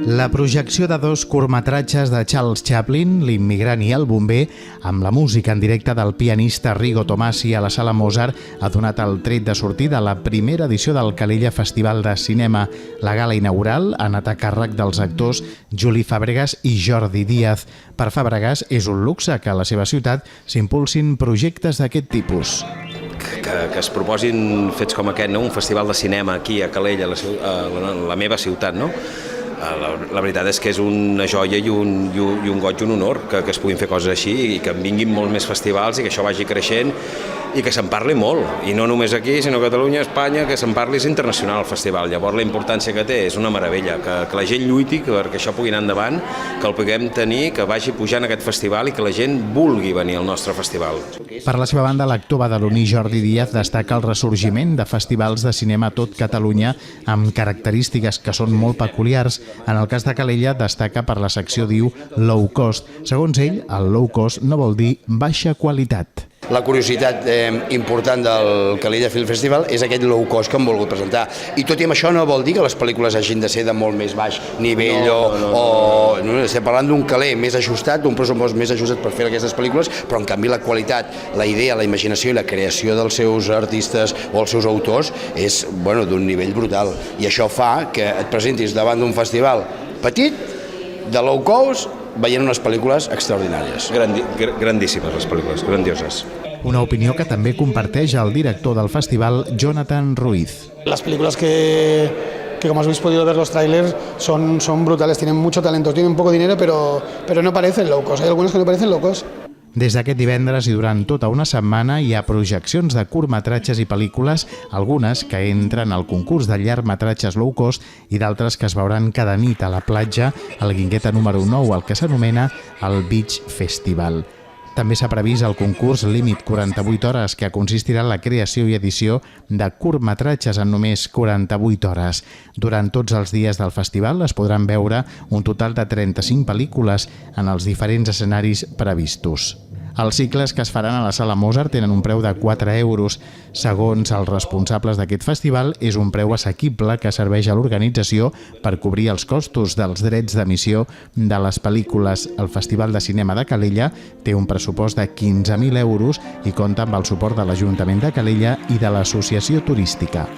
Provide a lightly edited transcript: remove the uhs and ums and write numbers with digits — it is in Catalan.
La projecció de dos curtmetratges de Charles Chaplin, L'immigrant i el bomber, amb la música en directe del pianista Rigo Tomasi a la Sala Mozart, ha donat el tret de sortida a la primera edició del Calella Festival de Cinema. La gala inaugural ha anat a càrrec dels actors Juli Fàbregas i Jordi Díaz. Per Fàbregas és un luxe que a la seva ciutat s'impulsin projectes d'aquest tipus. Que es proposin fets com aquest, no? Un festival de cinema aquí a Calella, la meva ciutat, no? La veritat és que és una joia i un goig i un honor que es puguin fer coses així i que en vinguin molts més festivals i que això vagi creixent i que se'n parli molt, i no només aquí, sinó a Catalunya, a Espanya, que se'n parli, és internacional el festival. Llavors la importància que té és una meravella, que la gent lluiti perquè això pugui anar endavant, que el puguem tenir, que vagi pujant aquest festival i que la gent vulgui venir al nostre festival. Per la seva banda, l'actor badaloní Jordi Díaz destaca el ressorgiment de festivals de cinema a tot Catalunya amb característiques que són molt peculiars. En el cas de Calella destaca per la secció diu low cost. Segons ell, el low cost no vol dir baixa qualitat. La curiositat important del Calella Film Festival és aquest low cost que hem volgut presentar. I tot i amb això no vol dir que les pel·lícules hagin de ser de molt més baix nivell no. Estem parlant d'un caler més ajustat, d'un pressupost més ajustat per fer aquestes pel·lícules, però en canvi la qualitat, la idea, la imaginació i la creació dels seus artistes o els seus autors és d'un nivell brutal. I això fa que et presentis davant d'un festival petit, de low cost, veient unes pel·lícules extraordinàries. Grandíssimes les pel·lícules, grandioses. Una opinió que també comparteix el director del festival, Jonathan Ruiz. Las películas que como habéis podido ver los trailers son brutales, tienen mucho talento, tienen poco dinero, pero no parecen locos. Hay algunos que no parecen locos. Des d'aquest divendres i durant tota una setmana hi ha projeccions de curtmetratges i pel·lícules, algunes que entren al concurs de llargmetratges low cost i d'altres que es veuran cada nit a la platja, al Guingueta número 9, el que s'anomena el Beach Festival. També s'ha previst el concurs Límit 48 hores, que consistirà en la creació i edició de curtmetratges en només 48 hores. Durant tots els dies del festival es podran veure un total de 35 pel·lícules en els diferents escenaris previstos. Els cicles que es faran a la Sala Mozart tenen un preu de 4 euros. Segons els responsables d'aquest festival, és un preu assequible que serveix a l'organització per cobrir els costos dels drets d'emissió de les pel·lícules. El Festival de Cinema de Calella té un pressupost de 15.000 euros i compta amb el suport de l'Ajuntament de Calella i de l'Associació Turística.